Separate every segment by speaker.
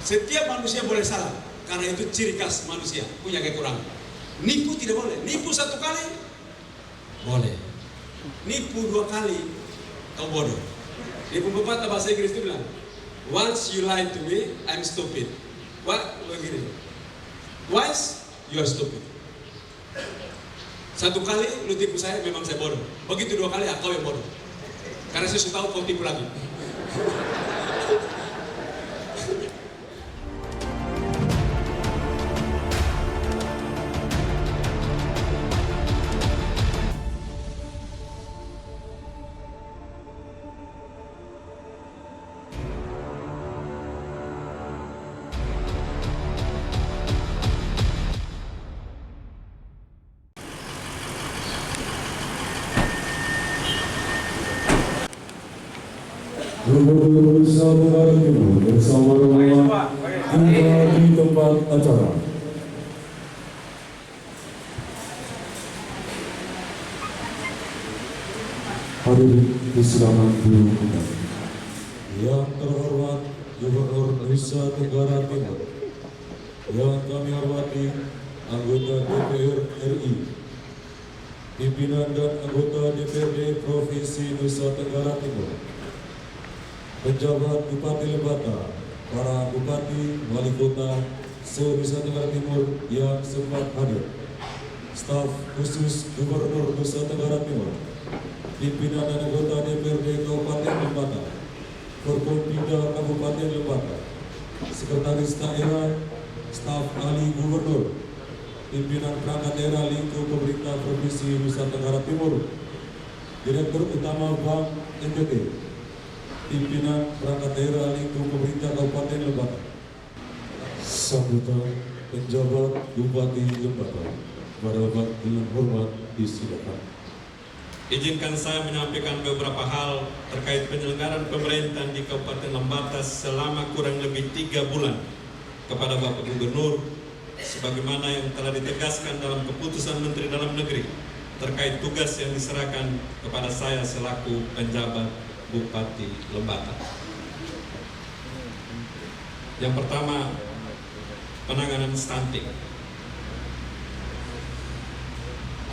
Speaker 1: Setiap manusia boleh salah, karena itu ciri khas manusia, punya kekurangan. Nipu tidak boleh. Nipu satu kali boleh. Nipu dua kali kau bodoh. Di pepatah bahasa Inggris itu bilang, once you lie to me, I'm stupid. What? Begini. Twice, you are stupid. Satu kali lu tipu saya, memang saya bodoh. Begitu dua kali, kau yang bodoh. Karena saya sudah tahu kau tipu lagi.
Speaker 2: Gubernur Nusa Tenggara Timur bersama rombongan tiba di tempat acara. Hadirin disilakan duduk kembali. Yang terhormat Gubernur Nusa Tenggara Timur, yang kami hormati anggota DPR RI, pimpinan dan anggota DPRD Provinsi Nusa Tenggara Timur, pejabat Bupati Lembata, para Bupati, Wali Kota se-Nusa Tenggara Timur yang sempat hadir, staf khusus Gubernur Nusa Tenggara Timur, pimpinan dan anggota DPRD Kabupaten Lembata, Forkompinda Kabupaten Lembata, Sekretaris Daerah, staf ahli Gubernur, pimpinan perangkat daerah lingkup pemerintah Provinsi Nusa Tenggara Timur, Direktur Utama Bank NTT, pimpinan perangkat daerah lingkup pemerintah Kabupaten Lembata, sambutan penjabat Bupati Lembata, para bapak dengan hormat disilakan.
Speaker 3: Izinkan saya menyampaikan beberapa hal terkait penyelenggaraan pemerintahan di Kabupaten Lembata selama kurang lebih 3 bulan kepada Bapak Gubernur, sebagaimana yang telah ditegaskan dalam keputusan Menteri Dalam Negeri terkait tugas yang diserahkan kepada saya selaku penjabat Bupati Lembata. Yang pertama, penanganan stunting.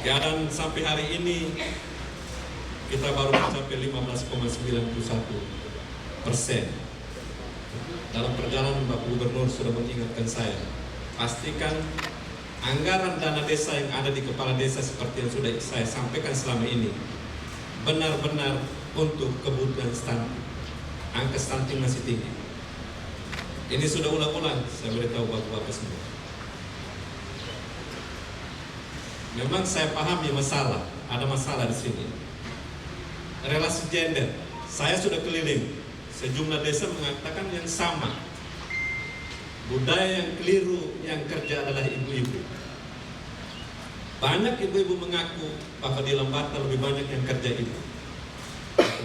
Speaker 3: Keadaan sampai hari ini kita baru mencapai 15,91%. Dalam perjalanan Bapak Gubernur sudah mengingatkan saya, pastikan anggaran dana desa yang ada di kepala desa seperti yang sudah saya sampaikan selama ini benar-benar untuk kebutuhan stunting. Angka stunting masih tinggi. Ini sudah ulang-ulang saya beritahu bapak-bapak semua. Memang saya pahami masalah, ada masalah di sini. Relasi gender, saya sudah keliling sejumlah desa mengatakan yang sama. Budaya yang keliru yang kerja adalah ibu-ibu. Banyak ibu-ibu mengaku bahwa di Lembata lebih banyak yang kerja ibu,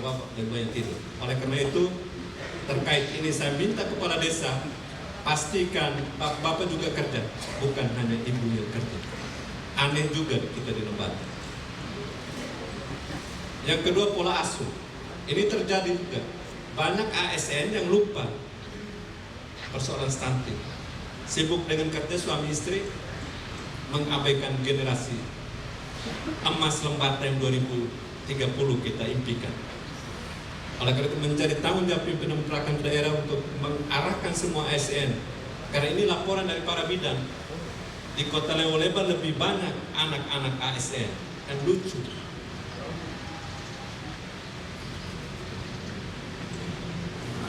Speaker 3: bapak lebih banyak tidur. Oleh karena itu, terkait ini saya minta kepala desa pastikan bapak juga kerja, bukan hanya ibu yang kerja. Aneh juga kita di Lembata. Yang kedua, pola asuh. Ini terjadi juga. Banyak ASN yang lupa persoalan stunting. Sibuk dengan kerja suami istri, mengabaikan generasi emas Lembata yang 2030 kita impikan. Oleh karena itu menjadi tanggung jawab pimpinan perangkat daerah untuk mengarahkan semua ASN. Karena ini laporan dari para bidan. Di Kota Lewo-Leba lebih banyak anak-anak ASN. Kan lucu.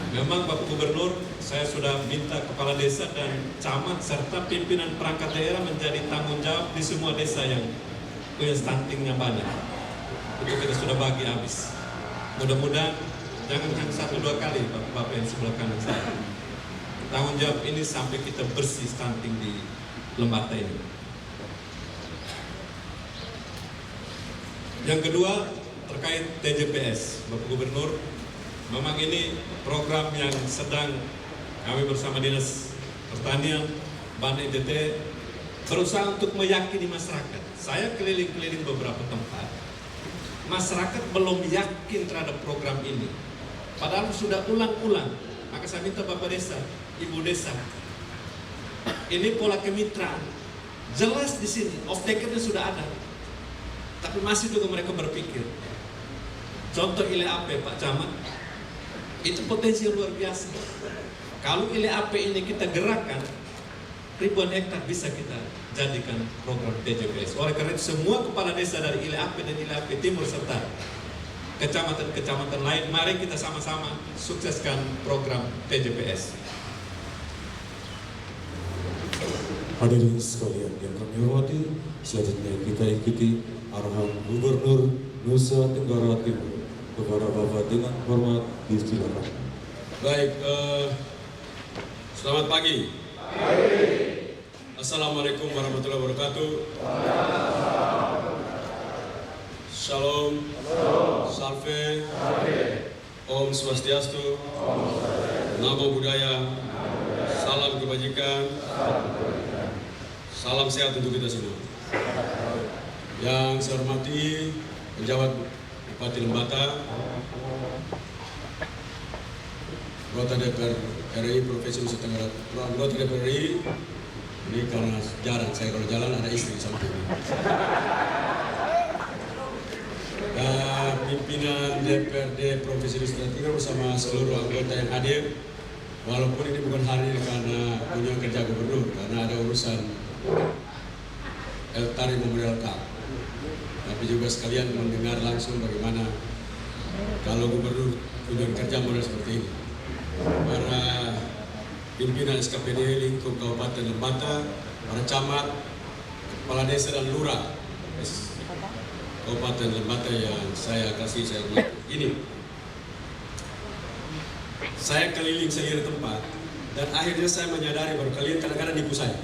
Speaker 3: Memang Bapak Gubernur, saya sudah minta kepala desa dan camat serta pimpinan perangkat daerah menjadi tanggung jawab di semua desa yang punya stuntingnya banyak. Itu kita sudah bagi habis. Mudah-mudahan jangan hanya 1-2 kali Bapak-bapak yang sebelah kanan saya. Tanggung jawab ini sampai kita bersih stunting di Lembata ini. Yang kedua, terkait TJPS, Bapak Gubernur, memang ini program yang sedang kami bersama Dinas Pertanian, Ban NTT berusaha untuk meyakini masyarakat. Saya keliling-keliling beberapa tempat, masyarakat belum yakin terhadap program ini. Padahal sudah ulang-ulang. Maka saya minta Bapak Desa, ibu desa. Ini pola kemitraan. Jelas di sini, off-takernya sudah ada. Tapi masih juga mereka berpikir. Contoh ILAP Pak Camat, itu potensi yang luar biasa. Kalau ILAP ini kita gerakkan, ribuan hektar bisa kita jadikan program TJPS. Oleh karena itu semua kepala desa dari ILAP dan ILAP Timur serta kecamatan-kecamatan lain, mari kita sama-sama sukseskan program TJPS.
Speaker 2: Hadirin sekalian yang kami hormati, selanjutnya kita ikuti arahan Gubernur Nusa Tenggara Timur kepada Bapak dengan hormat disilakan.
Speaker 1: Baik, selamat pagi. Assalamualaikum warahmatullahi wabarakatuh. Shalom, Salve, Om Swastiastu, Namo Buddhaya, salam kebajikan, salam sehat untuk kita semua. Yang saya hormati pejabat Bupati Lembata, anggota DPR RI Provinsi Nusa Tenggara, anggota DPR RI, ini karena jarang saya kalau jalan ada istri di samping ini. Pimpinan DPRD Provinsi Nusa Tenggara bersama seluruh anggota yang hadir, walaupun ini bukan hari karena kunjungan kerja gubernur, karena ada urusan Eltari Memorial Cup, tapi juga sekalian mendengar langsung bagaimana kalau gubernur kunjungan kerja model seperti ini. Para pimpinan SKPD lingkup Kabupaten Lembata, para camat, kepala desa dan lurah Kabupaten Lembata yang saya kasih, saya hormati. Ini, saya keliling seluruh tempat dan akhirnya saya menyadari bahwa kalian kadang-kadang nipu saya.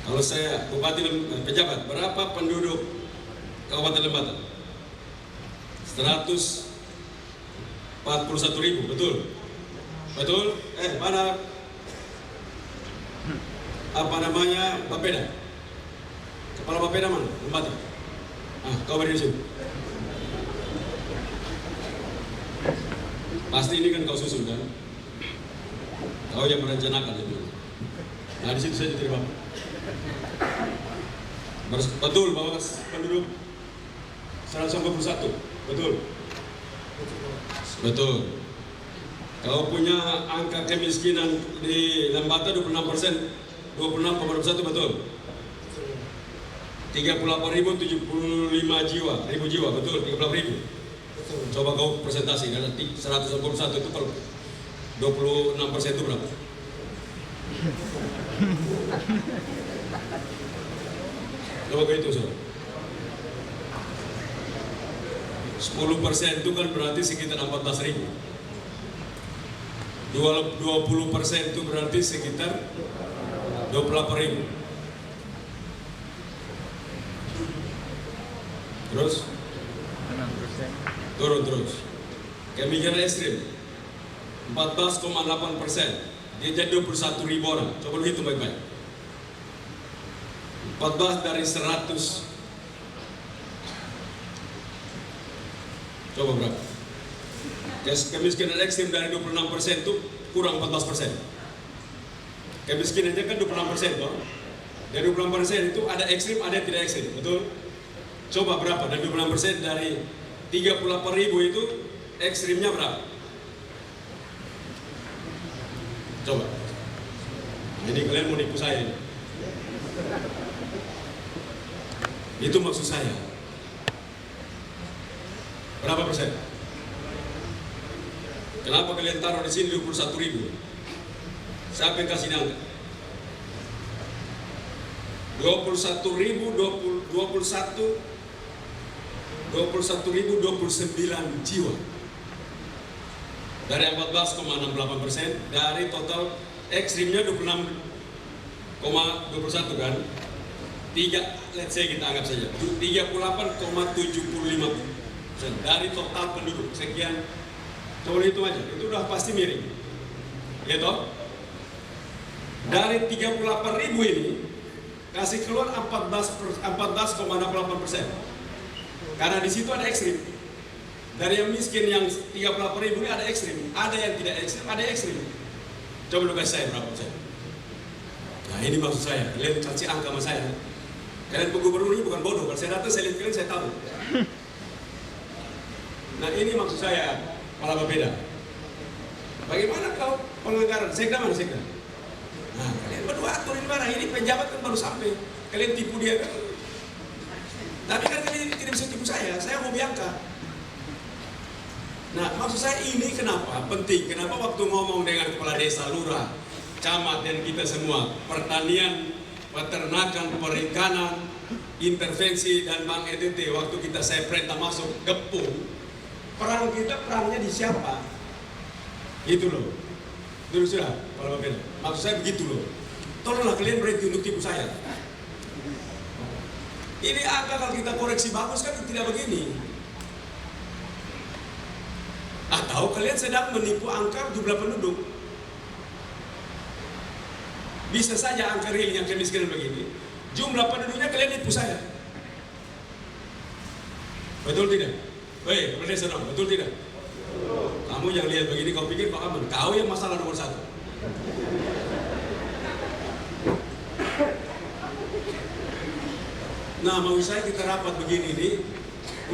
Speaker 1: Kalau saya Bupati pejabat, berapa penduduk Kabupaten Lembata? 141.000, betul? Betul? Mana apa namanya Bapeda? Kepala Bapeda mana? Lembata. Kau berdiri di sini. Pasti ini kan kau susun kan? Kau yang merencanakan itu. Nah di situ saya diterima. Betul bahwa penduduk 191, betul? Betul. Kau punya angka kemiskinan di Lembata 26%, 26,1, betul? 38.075 ribu jiwa, betul? 38.000. Coba kau presentasi, karena 191 itu kalau 26% itu berapa? Coba kau itu, saudara. 10% itu kan berarti sekitar 14.000. 20% itu berarti sekitar 28.000. Terus? Turun terus. Kemiskinan ekstrim 14,8%. Dia jadi 21.000 orang. Coba lu hitung baik-baik. 14 dari 100. Coba berapa? Kemiskinan ekstrim dari 26% itu kurang 14%. Kemiskinannya kan 26%, toh? Dari 26% itu ada ekstrim, ada yang tidak ekstrim, betul? Coba berapa? Dari 26% dari 38.000 itu ekstrimnya berapa? Coba. Jadi kalian mau nipu saya ini. Itu maksud saya. Berapa persen? Kenapa kalian taruh di sini 21.000? Siapa yang kasih angka? 21.029 jiwa dari 14,68%, dari total ekstrimnya 26,21 kan, 3, let's say kita anggap saja 38,75% dari total penduduk sekian. Coba itu aja, itu udah pasti miring, ya toh? Dari 38.000 ini kasih keluar 14,68%. Karena di situ ada ekstrim. Dari yang miskin yang 38.000 ini ada ekstrim, ada yang tidak ekstrim, ada yang ekstrim. Coba lu kasih saya berapa saya. Nah ini maksud saya, kalian kasih angka sama saya. Kalian gubernur ini bukan bodoh, kalau saya datang saya lihat kalian saya tahu. Nah ini maksud saya, malah berbeda. Bagaimana kau penganggaran? Sekda mana sekda? Nah kalian berdua atur ini barang, ini pejabat kan baru sampai. Kalian tipu dia kan. Tapi kan kalian tidak bisa tipu saya mau biangka. Nah maksud saya ini kenapa penting, kenapa waktu ngomong dengan kepala desa, lurah, camat dan kita semua, pertanian, peternakan, perikanan, intervensi dan Bang EDT, waktu saya perintah masuk gepung, perangnya di siapa? Gitu loh. Dulu sudah, kalau beda. Maksud saya begitu loh. Tolonglah kalian berhenti untuk tipu saya. Ini angka kalau kita koreksi bagus kan tidak begini. Atau kalian sedang menipu angka jumlah penduduk. Bisa saja angka realnya kemiskinan begini. Jumlah penduduknya kalian nipu saya. Betul tidak? Woi, kepala desa dong, betul tidak? Kamu yang lihat begini, kau pikir kau aman. Kau yang masalah nomor 1. Nah, mau saya kita rapat begini nih.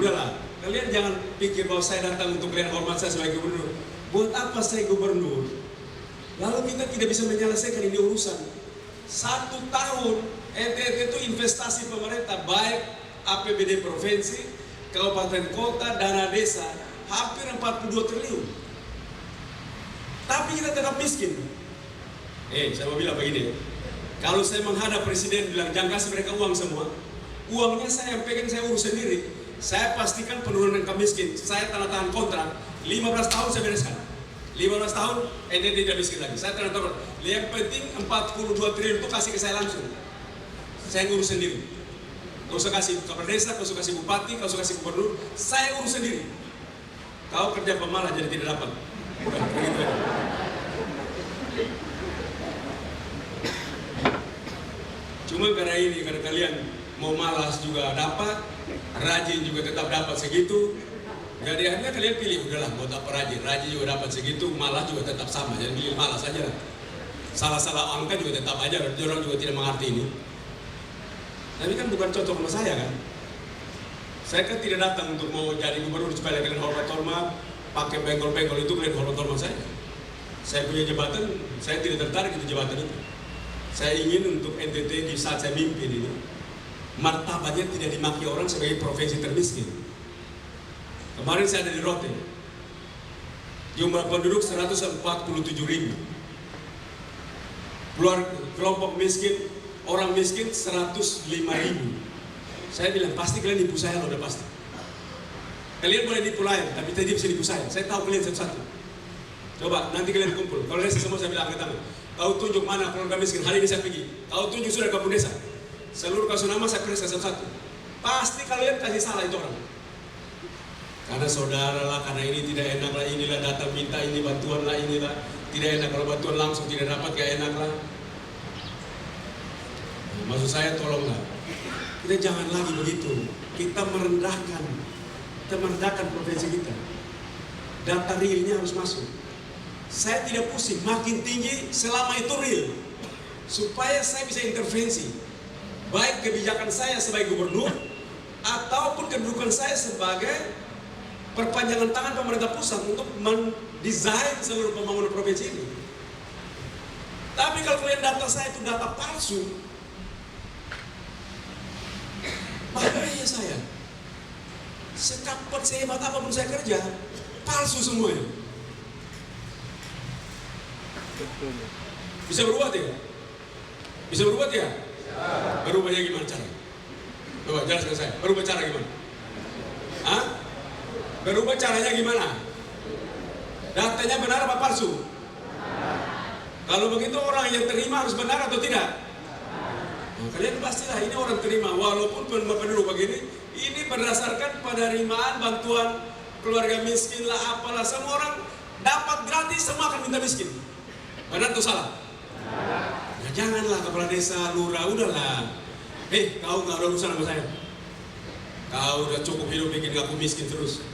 Speaker 1: Udahlah, kalian jangan pikir bahwa saya datang untuk kalian hormat saya sebagai gubernur. Buat apa saya gubernur? Lalu kita tidak bisa menyelesaikan ini urusan. 1 tahun NTT itu investasi pemerintah, baik APBD provinsi, kabupaten kota, dana desa, hampir 42 triliun. Tapi kita tetap miskin. Saya mau bilang begini, kalau saya menghadap presiden bilang jangan kasih mereka uang semua, uangnya saya yang pegang, saya urus sendiri. Saya pastikan penurunan kemiskinan. Saya tanda tangan kontrak 15 tahun saya bereskan. 15 tahun NTT tidak miskin lagi. Saya tanda tangan. Yang penting 42 triliun itu kasih ke saya langsung. Saya ngurus sendiri. Kau usah kasih kepala desa, kau usah kasih bupati, kau usah kasih gubernur, saya urus sendiri. Kau kerja pemalas jadi tidak dapat. Begitu aja. Cuma karena ini, karena kalian mau malas juga dapat, rajin juga tetap dapat segitu. Jadi akhirnya kalian pilih, udahlah buat apa rajin juga dapat segitu, malas juga tetap sama. Jadi pilih malas aja lah. Salah-salah angka juga tetap aja, orang juga tidak mengerti ini. Tapi kan bukan cocok sama saya kan. Saya kan tidak datang untuk mau jadi gubernur supaya kalian hormat-hormat, pakai bengkol-bengkol itu kalian hormat-hormat saya. Saya punya jabatan, saya tidak tertarik itu jabatan itu. Saya ingin untuk NTT di saat saya mimpin ini, martabatnya tidak dimaki orang sebagai provinsi termiskin. Kemarin saya ada di Rote, jumlah penduduk 147.000, kelompok miskin, orang miskin 105.000. Saya bilang pasti kalian nipu saya loh, udah pasti. Kalian boleh nipu lain, tapi tidak bisa nipu saya. Saya tahu kalian satu-satu. Coba nanti kalian kumpul. Kalau desa semua saya bilang angkat tangan. Kau tunjuk mana keluarga miskin. Hari ini saya pergi. Kau tunjuk sudah kampung desa. Seluruh kasus nama saya periksa satu-satu. Pasti kalian kasih salah itu orang. Karena saudara lah, karena ini tidak enak lah, inilah datang minta ini bantuan lah, inilah tidak enak kalau bantuan langsung tidak dapat gak enak lah. Maksud saya tolonglah, kita jangan lagi begitu. Kita merendahkan provinsi kita. Data realnya harus masuk. Saya tidak pusing, makin tinggi selama itu real. Supaya saya bisa intervensi. Baik kebijakan saya sebagai gubernur, ataupun kedudukan saya sebagai perpanjangan tangan pemerintah pusat untuk mendesain seluruh pembangunan provinsi ini. Tapi kalau kalian data saya itu data palsu, bahaya saya. Sekapat sehebat apapun saya kerja, palsu semuanya. Bisa berubah tidak? Bisa berubah tidak? Berubahnya gimana cara? Coba jelaskan saya. Berubah cara gimana? Hah? Berubah caranya gimana? Datanya benar apa palsu? Kalau begitu orang yang terima harus benar atau tidak? Nah, kalian pastilah ini orang terima walaupun penduduk begini. Ini berdasarkan penerimaan bantuan keluarga miskin lah apalah, semua orang dapat gratis, semua akan minta miskin. Benar atau salah? Ya janganlah kepala desa, lurah, udahlah. Kau nggak ada urusan sama saya. Kau udah cukup hidup bikin aku miskin terus.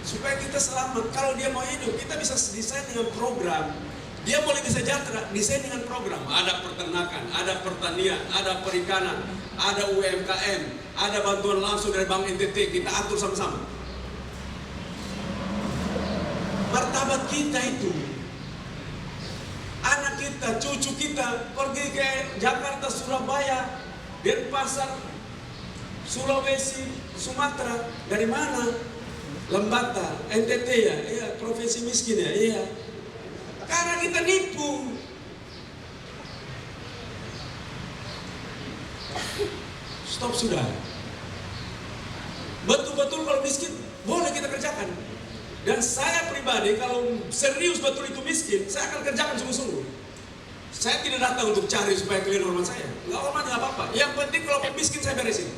Speaker 1: supaya kita selamat. Kalau dia mau hidup, kita bisa desain dengan program. Dia boleh bisa sejahtera, desain dengan program. Ada peternakan, ada pertanian, ada perikanan, ada UMKM, ada bantuan langsung dari Bank NTT, kita atur sama-sama. Martabat kita itu, anak kita, cucu kita pergi ke Jakarta, Surabaya, Denpasar, Sulawesi, Sumatera, dari mana? Lembata, NTT ya, iya, provinsi miskin ya, iya. Karena kita nipu. Stop sudah. Betul-betul kalau miskin, boleh kita kerjakan. Dan saya pribadi kalau serius betul itu miskin, saya akan kerjakan sungguh-sungguh. Saya tidak datang untuk cari supaya kalian hormat saya. Nggak hormat nggak apa-apa. Yang penting kalau miskin saya beresin.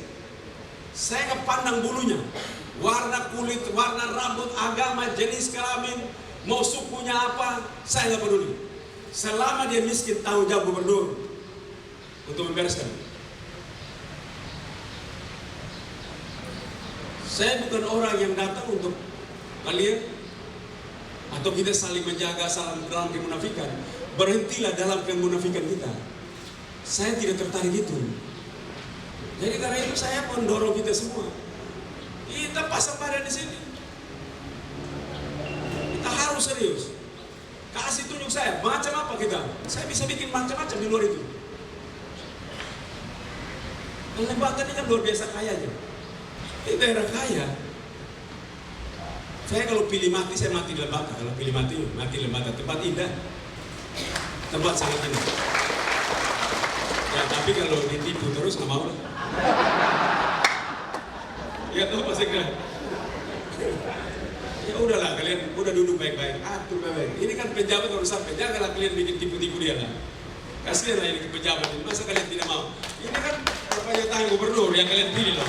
Speaker 1: Saya nggak pandang bulunya, warna kulit, warna rambut, agama, jenis kelamin, mau sukunya apa, saya nggak peduli. Selama dia miskin, tanggung jawab gubernur untuk membereskan. Saya bukan orang yang datang untuk kalian atau kita saling menjaga saling dalam kemunafikan. Berhentilah dalam kemunafikan kita. Saya tidak tertarik itu. Jadi karena itu saya mendorong kita semua. Kita pasang badan di sini. Kita harus serius. Kasih tunjuk saya, macam apa kita? Saya bisa bikin macam-macam di luar itu. Lembata ini kan luar biasa kayanya. Ini daerah kaya. Saya kalau pilih mati, saya mati di Lembata. Kalau pilih mati di Lembata. Tempat indah. Tempat sangat indah. Ya, tapi kalau ditipu terus nggak mau lah. Ya tahu Pak Sekda. Ya udahlah, kalian udah duduk baik-baik, atur baik-baik. Ini kan pejabat harus sampai, janganlah kalian bikin tipu-tipu dia lah. Kasihan lah ini ke pejabat ini, masa kalian tidak mau? Ini kan pernyataan gubernur yang kalian pilih lah.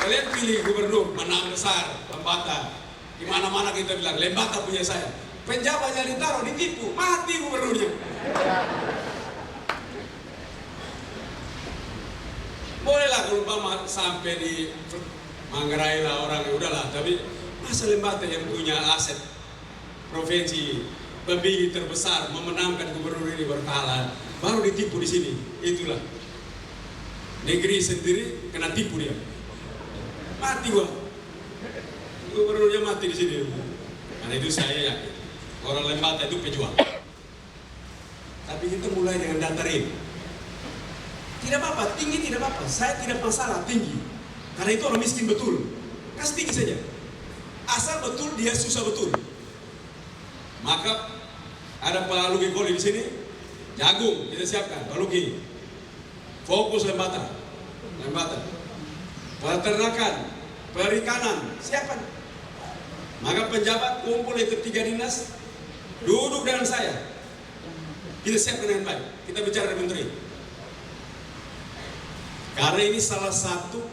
Speaker 1: Kalian pilih gubernur, menang besar, Lembata. Di mana-mana kita bilang, Lembata punya saya. Penjabatnya ditaruh, ditipu, mati gubernurnya. Bolehlah kalau Bapak sampai di Manggarai lah orang, udahlah. Tapi masa Lembata yang punya aset provinsi, pemilih terbesar, memenangkan gubernur ini berkala, baru ditipu di sini. Itulah. Negeri sendiri kena tipu dia. Mati gua. Gubernurnya mati di sini. Karena itu saya yakin orang Lembata itu pejuang. Tapi kita mulai dengan datarin. Tidak apa-apa, tinggi tidak apa-apa. Saya tidak masalah tinggi. Karena itu orang miskin betul. Kasih tinggi saja. Asal betul dia susah betul. Maka ada Pak Lugi Koli di sini. Jagung kita siapkan. Pak Lugi. Fokus Lembata. Lembata. Peternakan, perikanan, siapkan. Maka penjabat kumpul itu 3 dinas, duduk dengan saya. Kita siapkan dengan baik. Kita bicara dengan menteri. Karena ini salah satu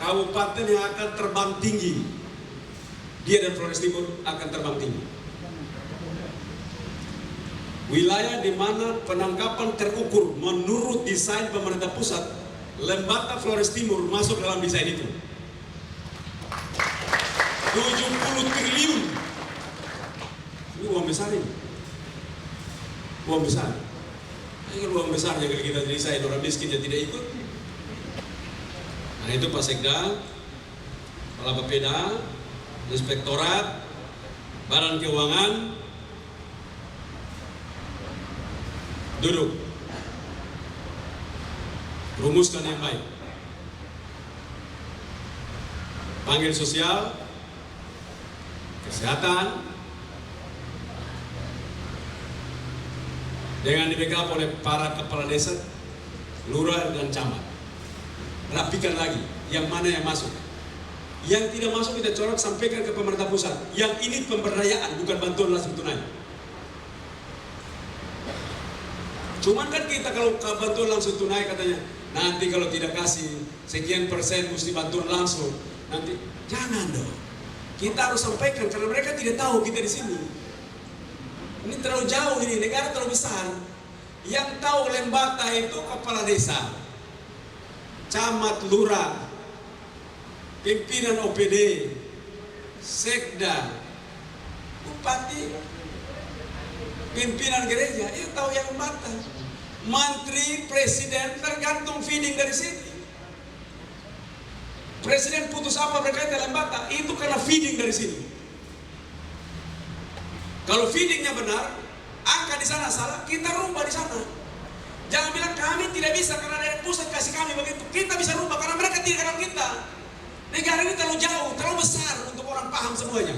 Speaker 1: kabupaten yang akan terbang tinggi. Dia dan Flores Timur akan terbang tinggi. Wilayah di mana penangkapan terukur menurut desain pemerintah pusat, Lembata Flores Timur masuk dalam desain itu. 70 triliun. Ini uang besar ini. Uang besar. Ini uang besar yang kita desain, orang miskin yang tidak ikut. Nah itu Pak Sekda, Kepala Bapeda, Inspektorat, Badan Keuangan, duduk. Rumuskan yang baik. Panggil sosial, kesehatan, dengan di backup oleh para kepala desa, lurah dan camat. Rapikan lagi, yang mana yang masuk. Yang tidak masuk kita coret sampaikan ke pemerintah pusat. Yang ini pemberdayaan, bukan bantuan langsung tunai. Cuman kan kita kalau bantuan langsung tunai katanya, nanti kalau tidak kasih sekian persen mesti bantuan langsung. Nanti jangan dong. Kita harus sampaikan karena mereka tidak tahu kita di sini. Ini terlalu jauh ini, negara terlalu besar. Yang tahu Lembata itu kepala desa, camat, lurah, pimpinan OPD, sekda, bupati, pimpinan gereja, itu tahu yang membantah. Menteri, presiden tergantung feeding dari sini. Presiden putus apa berkaitan Lembata, itu karena feeding dari sini. Kalau feedingnya benar, angka di sana salah, kita rubah di sana. Jangan bilang kami tidak bisa karena dari pusat kasih kami begitu. Kita bisa rubah karena mereka tidak kenal kita. Negara ini terlalu jauh, terlalu besar untuk orang paham semuanya.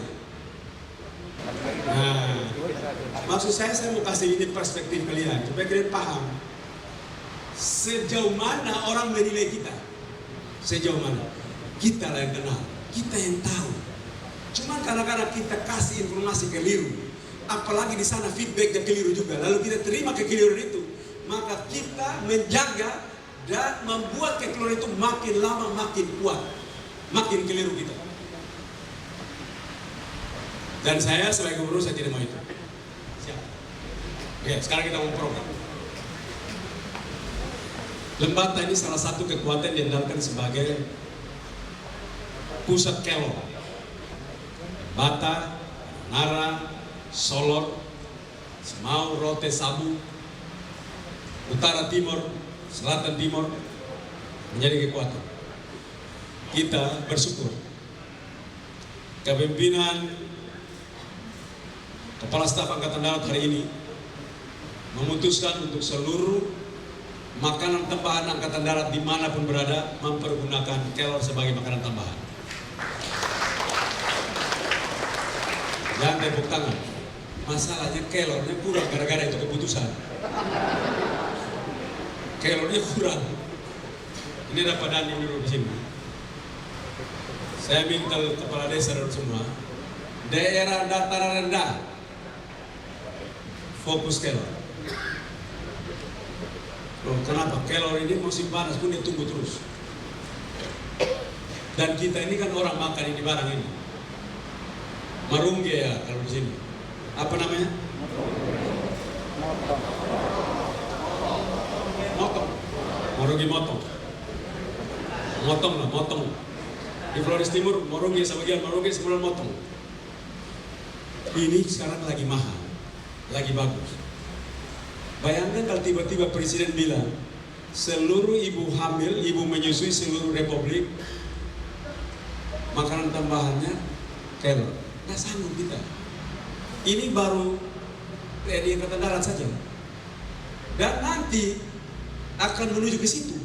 Speaker 1: Nah, maksud saya mau kasih ini perspektif kalian supaya kalian paham sejauh mana orang menilai kita. Sejauh mana kita lah yang kenal, kita yang tahu. Cuma kadang-kadang kita kasih informasi keliru, apalagi di sana feedbacknya keliru juga, lalu kita terima kekeliruan itu, maka kita menjaga dan membuat kekeliruan itu makin lama makin kuat, makin keliru kita. Dan saya sebagai gubernur saya tidak mau itu. Siap. Oke, sekarang kita mau program. Lembata ini salah satu kekuatan yang diandalkan sebagai pusat kelor. Bata, Nara, Solor, Semau, Rote, Sabu, Utara Timur, Selatan Timur menjadi kekuatan. Kita bersyukur kepemimpinan Kepala Staf Angkatan Darat hari ini memutuskan untuk seluruh makanan tambahan Angkatan Darat dimanapun berada mempergunakan kelor sebagai makanan tambahan. Jangan tepuk tangan. Masalahnya kelornya kurang gara-gara itu keputusan. Kelornya kurang. Ini ada Pak Dani dulu di sini. Saya minta kepala desa dan semua daerah dataran rendah fokus kelor. Loh, kenapa? Kelor ini musim panas pun dia tumbuh terus. Dan kita ini kan orang makan ini barang ini. Marungge ya kalau di sini. Apa namanya? Motong. Marungge motong. Motong lah, motong. Di Flores Timur, marungge sebagian marungge sebulan motong. Ini sekarang lagi mahal, lagi bagus. Bayangkan kalau tiba-tiba presiden bilang seluruh ibu hamil, ibu menyusui seluruh republik makanan tambahannya kelor. Nggak sanggup kita. Ini baru TNI Angkatan Darat saja. Dan nanti akan menuju ke situ.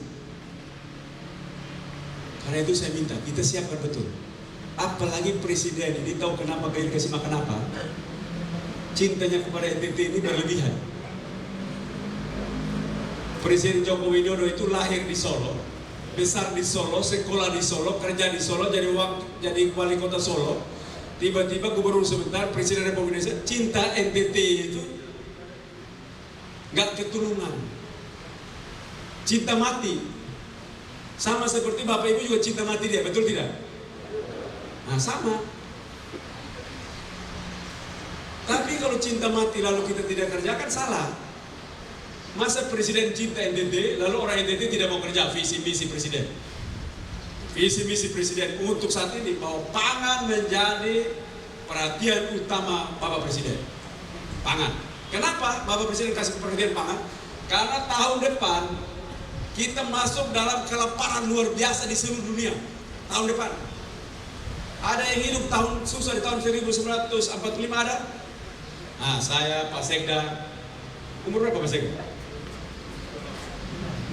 Speaker 1: Karena itu saya minta kita siapkan betul. Apalagi presiden ini tahu kenapa gaya kasih makan apa. Cintanya kepada NTT ini berlebihan. Presiden Joko Widodo itu lahir di Solo, besar di Solo, sekolah di Solo, kerja di Solo, jadi wali kota Solo. Tiba-tiba gubernur sebentar, presiden Republik Indonesia, cinta NTT itu nggak keturunan, cinta mati. Sama seperti bapak ibu juga cinta mati dia, betul tidak? Nah sama. Tapi kalau cinta mati lalu kita tidak kerjakan salah. Masa presiden cinta NTT lalu orang NTT tidak mau kerja visi misi presiden. Visi misi presiden untuk saat ini bahwa pangan menjadi perhatian utama Bapak Presiden. Pangan. Kenapa Bapak Presiden kasih perhatian pangan? Karena tahun depan kita masuk dalam kelaparan luar biasa di seluruh dunia. Tahun depan. Ada yang hidup tahun susah di tahun 1945 ada? Nah, saya Pak Sekda. Umur berapa Pak Sekda?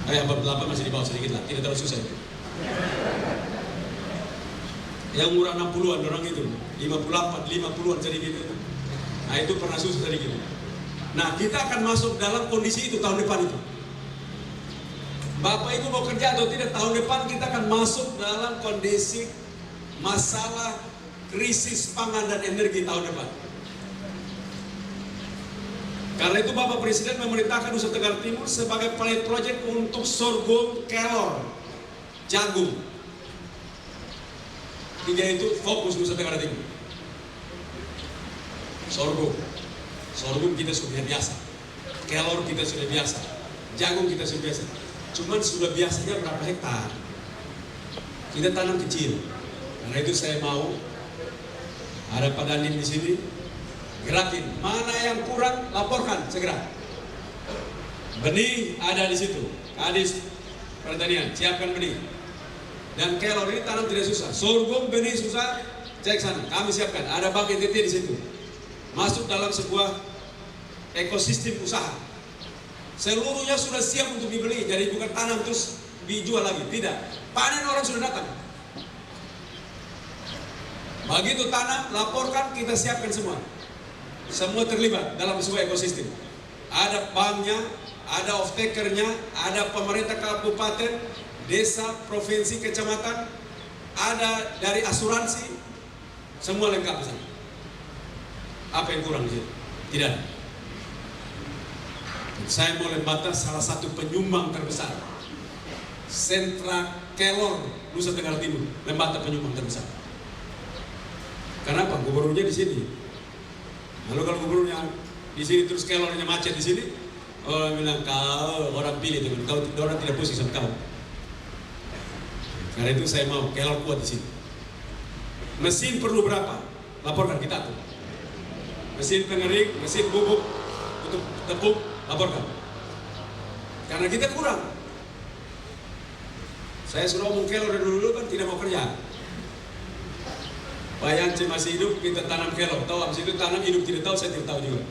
Speaker 1: 48 masih di bawah sedikit lah, tidak terlalu susah itu. Yang umur 60-an orang itu, 58, 50-an sedikit itu. Nah itu pernah susah sedikit. Nah kita akan masuk dalam kondisi itu tahun depan itu. Bapak Ibu mau kerja atau tidak, tahun depan kita akan masuk dalam kondisi masalah krisis pangan dan energi tahun depan. Karena itu Bapak Presiden memerintahkan Nusa Tenggara Timur sebagai pilot project untuk sorghum, kelor, jagung. Tiga itu fokus Nusa Tenggara Timur. Sorghum kita sudah biasa, kelor kita sudah biasa, jagung kita sudah biasa. Cuman sudah biasanya berapa hektar? Kita tanam kecil. Karena itu saya mau ada Pak Dandim di sini, gerakin mana yang kurang laporkan segera. Benih ada di situ, Kadis Pertanian siapkan benih. Dan kelor ini tanam tidak susah, sorghum benih susah, cek sana, kami siapkan. Ada bak NTT di situ, masuk dalam sebuah ekosistem usaha. Seluruhnya sudah siap untuk dibeli, jadi bukan tanam terus dijual lagi, tidak. Panen orang sudah datang. Begitu tanam, laporkan, kita siapkan semua. Semua terlibat dalam sebuah ekosistem. Ada banknya, ada off-takernya, ada pemerintah kabupaten, desa, provinsi, kecamatan, ada dari asuransi, semua lengkap di sana. Apa yang kurang di situ? Tidak ada. Saya mau Lembata salah satu penyumbang terbesar. Sentra kelor Nusa Tenggara Timur, Lembata penyumbang terbesar. Kenapa? Gubernurnya di sini. Lalu kalau gubernurnya di sini terus kelornya macet di sini, orang bilang kau orang pilih teman, kau orang tidak pusing sama kau. Karena itu saya mau kelor kuat di sini. Mesin perlu berapa? Laporkan kita tuh. Mesin pengering, mesin bubuk untuk tepung, laporkan. Karena kita kurang. Saya suruh ngomong kelor dari dulu kan tidak mau kerja. Pak Yance masih hidup, kita tanam kelor. Tahu habis itu tanam hidup tidak tahu, saya tidak tahu juga.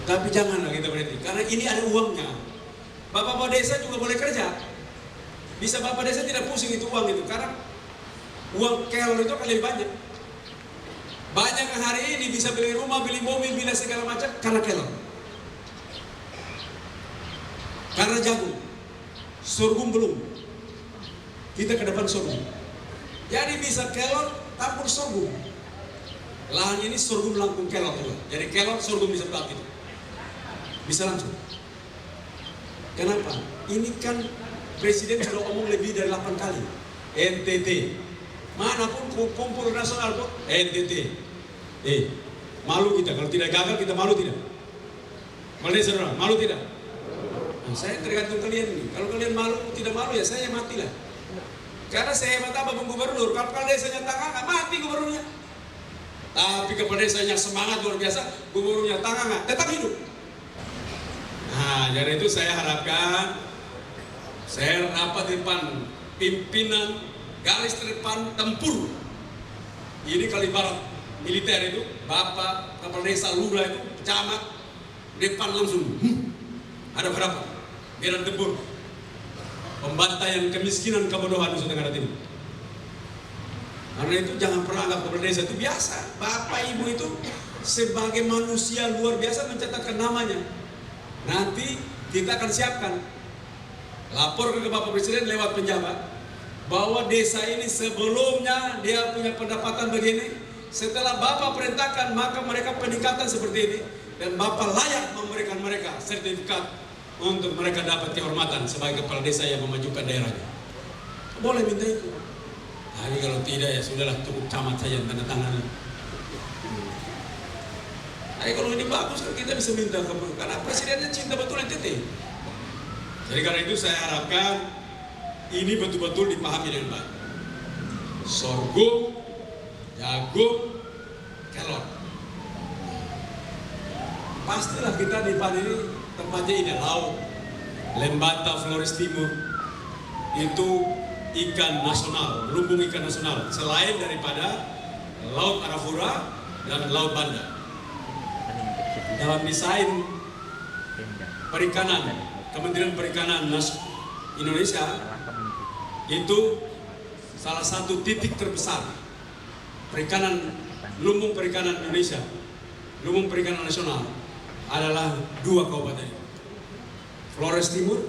Speaker 1: Tapi janganlah kita berhenti, karena ini ada uangnya. Bapak-bapak desa juga boleh kerja. Bisa bapak desa tidak pusing itu uang itu, karena uang kelor itu akan lebih banyak. Banyak yang hari ini bisa beli rumah, beli mobil, beli segala macam karena kelor. Karena jagung, sorghum belum. Kita ke depan sorghum. Jadi bisa kelor campur sorghum. Lahan ini sorghum langkung kelor juga. Jadi kelor sorghum bisa berat itu. Bisa langsung. Kenapa? Ini kan Presiden sudah omong lebih dari 8 kali. NTT. Manapun kumpul nasional kok NTT. Malu kita kalau tidak gagal, kita malu tidak? Malu saudara, malu tidak? Nah, saya tergantung kalian nih. Kalau kalian malu, tidak malu ya saya matilah. Karena saya hebat apa Bung Gubernur, kalau kepala desanya tangga mati gubernurnya. Tapi kepala desanya semangat luar biasa, gubernurnya tangga tetap hidup. Nah, jadi itu saya harapkan, saya rapat di depan pimpinan garis terdepan tempur. Ini kali barat militer itu, bapak, kepala desa, lurah itu, camat, depan langsung. Ada berapa? Medan tempur. Pembantaian kemiskinan kebodohan Nusa Tenggara Timur. Karena itu jangan pernah anggap kepala desa itu biasa. Bapak ibu itu sebagai manusia luar biasa mencatatkan namanya. Nanti kita akan siapkan lapor ke Bapak Presiden lewat penjabat bahwa desa ini sebelumnya dia punya pendapatan begini. Setelah Bapak perintahkan maka mereka peningkatan seperti ini dan Bapak layak memberikan mereka sertifikat untuk mereka dapat kehormatan sebagai kepala desa yang memajukan daerahnya. Boleh minta itu. Tapi kalau tidak ya sudahlah, cukup camat saja tanda tangan. Tapi kalau ini bagus kan kita bisa minta karena presidennya cinta betul NTT. Jadi karena itu saya harapkan ini betul-betul dipahami dengan baik. Sorghum, jagung, kelor. Pastilah kita di Pan ini tempatnya ini laut. Lembata Flores Timur itu ikan nasional, lumbung ikan nasional selain daripada Laut Arafura dan Laut Banda. Dalam desain perikanan Kementerian Perikanan Indonesia itu salah satu titik terbesar perikanan, lumbung perikanan Indonesia, lumbung perikanan nasional adalah 2 kabupaten, Flores Timur,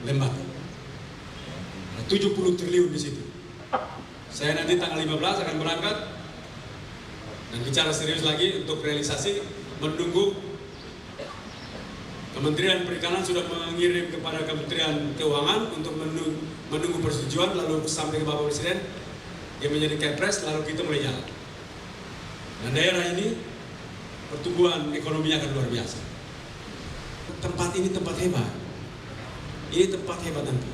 Speaker 1: Lembata. 70 triliun di situ. Saya nanti tanggal 15 akan berangkat dan bicara serius lagi untuk realisasi, menunggu Kementerian Perikanan sudah mengirim kepada Kementerian Keuangan untuk menunggu persetujuan, lalu sampai ke Bapak Presiden, dia menjadi Kepres, lalu kita mulai jalan. Dan daerah ini pertumbuhan ekonominya akan luar biasa. Tempat ini tempat hebat. Ini tempat hebat nanti.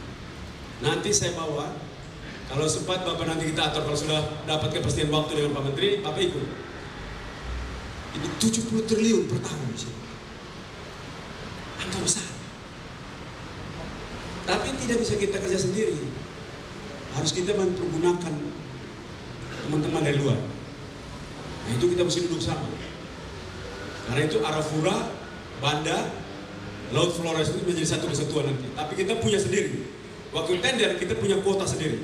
Speaker 1: Nanti saya bawa Kalau sempat Bapak nanti kita atur, kalau sudah dapat kepastian waktu dengan Pak Menteri, Bapak ikut. Ini 70 triliun per tahun di sini. Angka besar. Tapi tidak bisa kita kerja sendiri. Harus kita mempergunakan teman-teman dari luar. Nah, itu kita mesti duduk sama. Karena itu Arafura, Banda, Laut Flores itu menjadi satu kesatuan nanti. Tapi kita punya sendiri. Waktu tender kita punya kuota sendiri.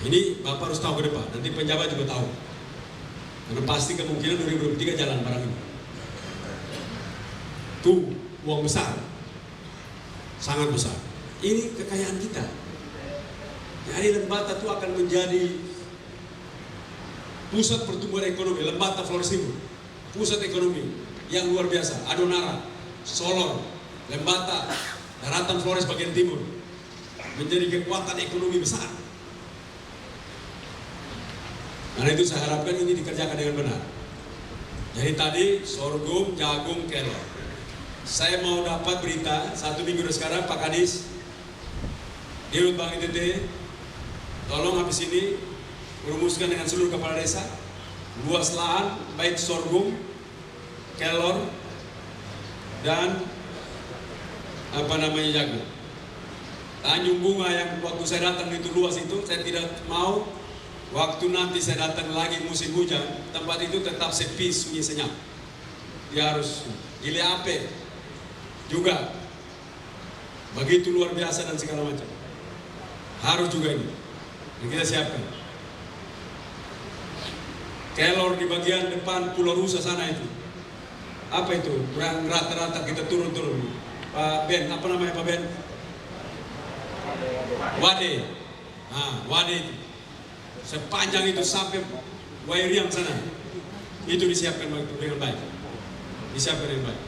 Speaker 1: Ini Bapak harus tahu ke depan. Nanti penjabat juga tahu. Karena pasti kemungkinan 2023 jalan barang ini. Tuh, uang besar. Sangat besar. Ini kekayaan kita. Jadi Lembata itu akan menjadi pusat pertumbuhan ekonomi. Lembata Flores Timur. Pusat ekonomi yang luar biasa. Adonara, Solor, Lembata, Daratan Flores bagian timur. Menjadi kekuatan ekonomi besar. Karena itu saya harapkan ini dikerjakan dengan benar. Jadi tadi sorghum, jagung, kelor. Saya mau dapat berita 1 minggu dari sekarang Pak Kadis, Dirut Bank ITT, tolong habis ini merumuskan dengan seluruh kepala desa luas lahan baik sorghum, kelor, dan jagung. Tanjung Bunga yang waktu saya datang itu luas itu, saya tidak mau waktu nanti saya datang lagi musim hujan, tempat itu tetap sepi, sunyi, senyap. Dia harus Gili Ape juga begitu luar biasa dan segala macam. Harus juga ini. Yang kita siapkan. Kelor di bagian depan Pulau Rusa sana itu. Apa itu? Kurang rata-rata kita turun-turun. Pak Ben, apa namanya Pak Ben? Wade. Wade itu. Sepanjang itu sampai Wairiam sana. Itu disiapkan dengan baik. Disiapkan dengan baik.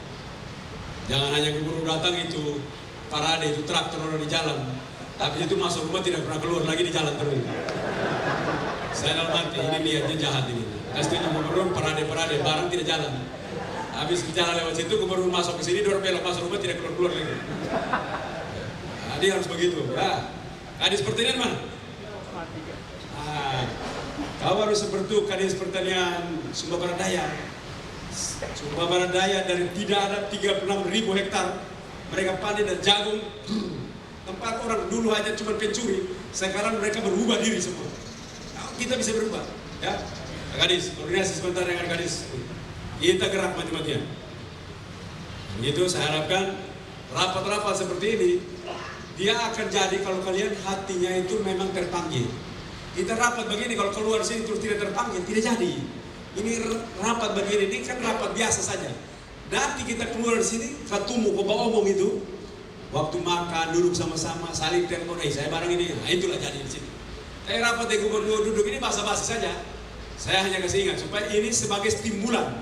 Speaker 1: Jangan hanya keburu datang itu parade, itu traktor orang di jalan. Tapi itu masuk rumah tidak pernah keluar lagi di jalan terus. Saya dalam hati, ini niatnya jahat ini. Kasih gubernur parade-parade, barang tidak jalan. Habis jalan lewat situ, gubernur masuk ke sini, dorong belok masuk rumah tidak keluar lagi. Jadi harus begitu. Ya, Kadis Pertanian mana? Kau harus seperti Kadis Pertanian Sumba Barat Daya. Sumba Barat Daya dari tidak ada 36.000 hektar mereka panen dan jagung. Tempat orang dulu hanya cuma pencuri, sekarang mereka berubah diri semua. Nah, kita bisa berubah, ya. Kadis, koordinasi sebentar dengan Kadis. Kita gerak mati-matian. Itu saya harapkan rapat-rapat seperti ini, dia akan jadi kalau kalian hatinya itu memang terpanggil. Kita rapat begini, kalau keluar sini terus tidak terpanggil, tidak jadi. Ini rapat begini, ini kan rapat biasa saja. Nanti kita keluar dari sini, ketemu omong itu, waktu makan, duduk sama-sama, saling telepon, saya barang ini, nah itulah jadi di sini. Saya rapat di gubernur duduk ini basa-basi saja. Saya hanya kasih ingat, supaya ini sebagai stimulan.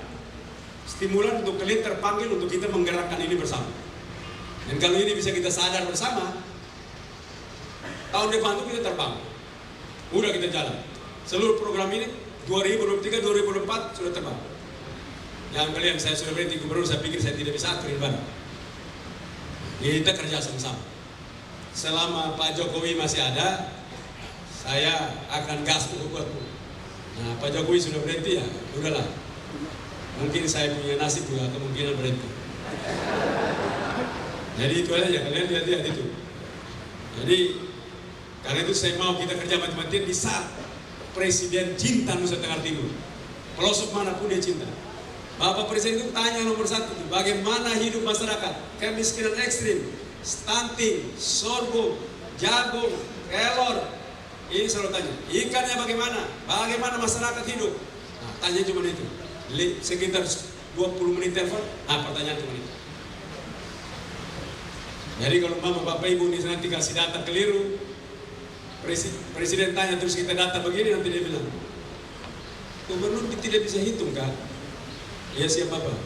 Speaker 1: Stimulan untuk kalian terpanggil untuk kita menggerakkan ini bersama. Dan kalau ini bisa kita sadar bersama, tahun depan itu kita terbang. Udah kita jalan. Seluruh program ini 2023-2024 sudah terbang. Yang kalian saya sudah berhenti gubernur, saya pikir saya tidak bisa atur ini barang. Kita kerja sama-sama. Selama Pak Jokowi masih ada, saya akan gas buat. Nah, Pak Jokowi sudah berhenti ya, udahlah. Mungkin saya punya nasib juga kemungkinan berhenti. Jadi itu aja, kalian lihat-lihat itu. Jadi karena itu saya mau kita kerja mati-matian di saat Presiden cinta Nusa Tenggara Timur. Pelosok manapun dia cinta. Bapak Presiden itu tanya nomor 1, bagaimana hidup masyarakat? Kemiskinan ekstrim, stunting, sorghum, jagung, kelor. Ini selalu tanya. Ikannya bagaimana? Bagaimana masyarakat hidup? Nah, tanya cuma itu. Sekitar 20 menit telepon, pertanyaan cuma itu. Jadi kalau mama bapak ibu ini nanti kasih data keliru, presiden tanya terus kita data begini, nanti dia bilang, gubernur tidak bisa hitung kan? Ya siap bapak.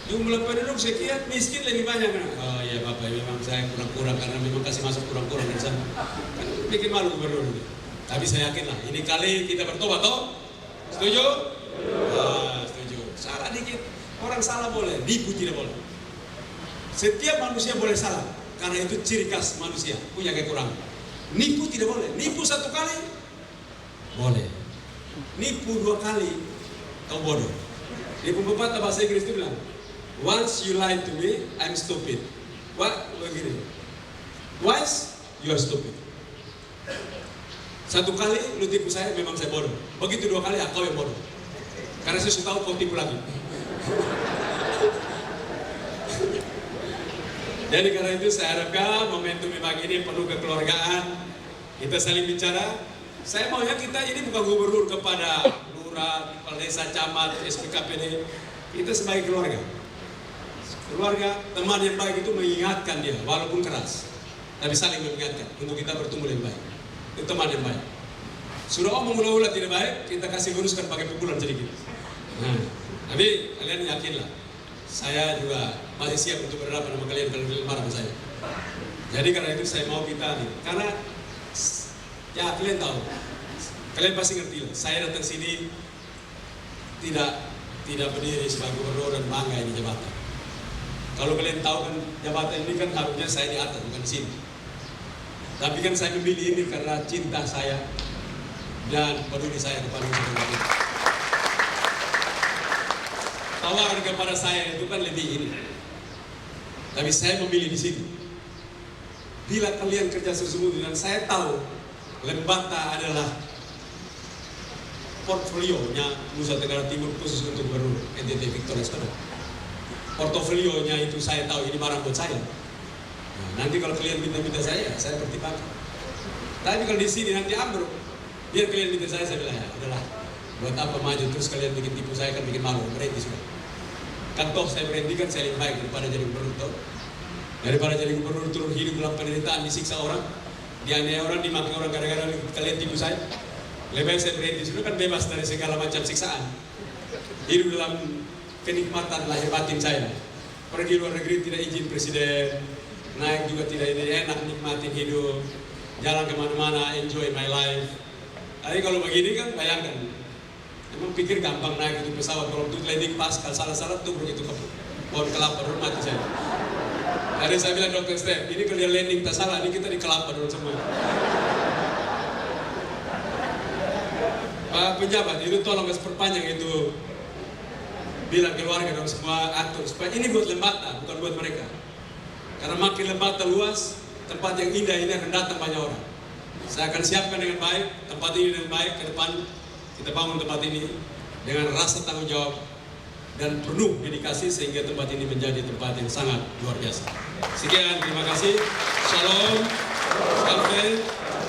Speaker 1: Jumlah penduduk sekian, miskin lebih banyak kan? Oh iya bapak, memang saya kurang-kurang karena memang kasih masuk kurang-kurang dari sana. Kan bikin malu gubernur ini. Tapi saya yakin lah, ini kali kita bertobat toh? Setuju? Setuju. Salah dikit, orang salah boleh, nipu tidak boleh. Setiap manusia boleh salah, karena itu ciri khas manusia, punya kekurangan. Nipu tidak boleh. Nipu satu kali boleh. Nipu dua kali kau bodoh. Di pepatah bahasa Inggris itu bilang, once you lie to me, I'm stupid. What? Begini. Twice, you are stupid. Satu kali lu tipu saya, memang saya bodoh. Begitu dua kali, kau yang bodoh. Karena saya sudah tahu kau tipu lagi. Jadi karena itu saya harapkan momentum pagi ini penuh kekeluargaan. Kita saling bicara. Saya maunya kita ini bukan gubernur kepada lurah, kepala desa, camat, SPKPD. Kita sebagai keluarga. Keluarga, teman yang baik itu mengingatkan dia, walaupun keras. Tapi saling mengingatkan untuk kita bertumbuh lebih baik. Itu teman yang baik. Sudah omong ulah-ulah tidak baik, kita kasih luruskan pakai pukulan sedikit. Nah, tapi kalian yakinlah, saya juga masih siap untuk berhadapan sama kalian kalau kalian marah sama saya. Jadi karena itu saya mau kita nih, karena ya kalian tahu, kalian pasti ngerti lah. Saya datang sini tidak berdiri sebagai gubernur dan bangga ini jabatan. Kalau kalian tahu kan jabatan ini kan harusnya saya di atas bukan di sini. Tapi kan saya memilih ini karena cinta saya dan peduli saya kepada masyarakat. Tawaran kepada saya itu kan lebih ini. Tapi saya memilih di sini. Bila kalian kerja sesungguhnya, dan saya tahu Lembata adalah portfolionya Nusa Tenggara Timur khusus untuk gubernur NTT Victoria Soda. Portofolionya itu saya tahu ini barang buat saya. Nah, nanti kalau kalian minta saya pertimbangkan. Tapi kalau di sini nanti ambruk, biar kalian minta saya bilang ya udahlah. Buat apa maju terus kalian bikin tipu saya kan bikin malu, berhenti sudah. Kan toh saya berhenti kan saya lebih baik daripada jadi gubernur toh. Daripada jadi gubernur turun hidup dalam penderitaan, disiksa orang, dianiaya orang, dimaki orang gara-gara kalian tipu saya. Lebih baik saya berhenti sudah kan bebas dari segala macam siksaan. Hidup dalam kenikmatan lahir batin saya. Pergi luar negeri tidak izin presiden, naik juga tidak ini, enak nikmatin hidup, jalan kemana-mana, enjoy my life. Tapi kalau begini kan bayangkan, emang pikir gampang naik itu pesawat, kalau itu landing pas, kalau salah-salah tuh begitu ke pohon kelapa, dulu mati saya. Jadi saya bilang Dr. Steph, ini kalau dia landing tak salah, ini kita di kelapa dulu semua. Pak pejabat, itu tolong perpanjang itu, bilang keluarga dong semua atur, supaya ini buat Lembata, bukan buat mereka. Karena makin Lembata luas, tempat yang indah ini akan datang banyak orang. Saya akan siapkan dengan baik, tempat ini dengan baik, ke depan kita bangun tempat ini dengan rasa tanggung jawab dan penuh dedikasi sehingga tempat ini menjadi tempat yang sangat luar biasa. Sekian, terima kasih. Shalom, sampai.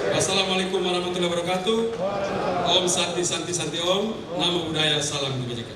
Speaker 1: Wassalamualaikum warahmatullahi wabarakatuh. Om Santi Santi Santi Om. Namo Buddhaya, salam kebajikan.